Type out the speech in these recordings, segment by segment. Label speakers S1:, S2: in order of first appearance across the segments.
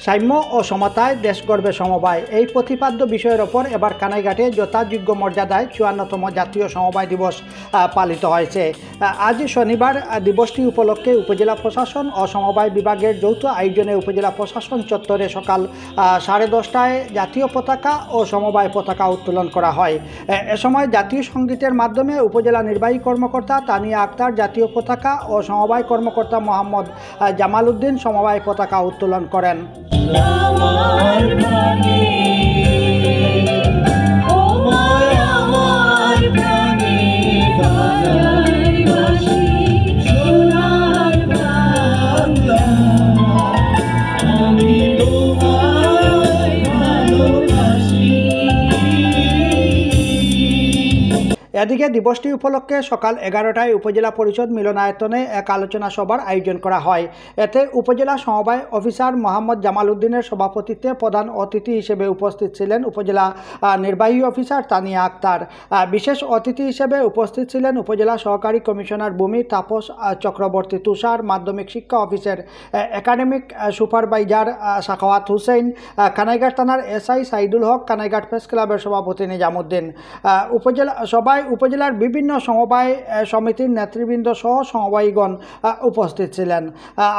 S1: সাম্য ও সমতায় দেশ গড়বে সমবায়, এই প্রতিপাদ্য বিষয়ের ওপর এবার কানাইঘাটে যথাযোগ্য মর্যাদায় 54তম জাতীয় সমবায় দিবস পালিত হয়েছে। আজ শনিবার দিবসটি উপলক্ষে উপজেলা প্রশাসন ও সমবায় বিভাগের যৌথ আয়োজনে উপজেলা প্রশাসন চত্বরে সকাল 10:30টায় জাতীয় পতাকা ও সমবায় পতাকা উত্তোলন করা হয়। এ সময় জাতীয় সঙ্গীতের মাধ্যমে উপজেলা নির্বাহী কর্মকর্তা তানিয়া আক্তার জাতীয় পতাকা ও সমবায় কর্মকর্তা মোহাম্মদ জামাল উদ্দিন সমবায় পতাকা উত্তোলন করেন। এদিকে দিবসটি উপলক্ষে সকাল 11টায় উপজেলা পরিষদ মিলনায়তনে এক আলোচনা সভার আয়োজন করা হয়। এতে উপজেলা সমবায় অফিসার মোহাম্মদ জামাল উদ্দিনের সভাপতিত্বে প্রধান অতিথি হিসেবে উপস্থিত ছিলেন উপজেলা নির্বাহী অফিসার তানিয়া আক্তার। বিশেষ অতিথি হিসেবে উপস্থিত ছিলেন উপজেলা সহকারী কমিশনার ভূমি তাপস চক্রবর্তী তুষার, মাধ্যমিক শিক্ষা অফিসের একাডেমিক সুপারভাইজার সাখাওয়াত হুসেন, কানাইঘাট থানার এসআই সাইদুল হক, কানাইঘাট প্রেস ক্লাবের সভাপতি নিজামুদ্দিন। উপজেলার বিভিন্ন সমবায় সমিতির নেতৃবৃন্দ সহ সমবায়ীগণ উপস্থিত ছিলেন।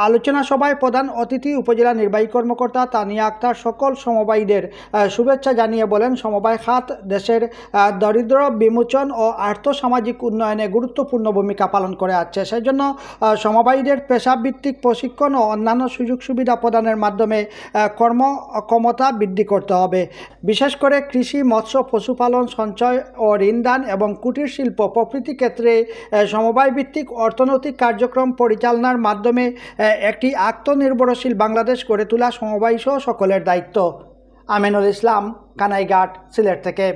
S1: আলোচনা সভায় প্রধান অতিথি উপজেলা নির্বাহী কর্মকর্তা তানিয়া আক্তার সকল সমবায়ীদের শুভেচ্ছা জানিয়ে বলেন, সমবায় খাত দেশের দরিদ্র বিমোচন ও আর্থসামাজিক উন্নয়নে গুরুত্বপূর্ণ ভূমিকা পালন করে আসছে। সেজন্য সমবায়ীদের পেশাভিত্তিক প্রশিক্ষণ ও অন্যান্য সুযোগ সুবিধা প্রদানের মাধ্যমে কর্মক্ষমতা বৃদ্ধি করতে হবে। বিশেষ করে কৃষি, মৎস্য, পশুপালন, সঞ্চয় ও ঋণদান এবং কুটির শিল্প প্রভৃতি ক্ষেত্রে সমবায় ভিত্তিক অর্থনৈতিক কার্যক্রম পরিচালনার মাধ্যমে একটি আত্মনির্ভরশীল বাংলাদেশ গড়ে তোলা সমবায় সহ সকলের দায়িত্ব। আমিনুল ইসলাম, কানাইঘাট, সিলেট থেকে।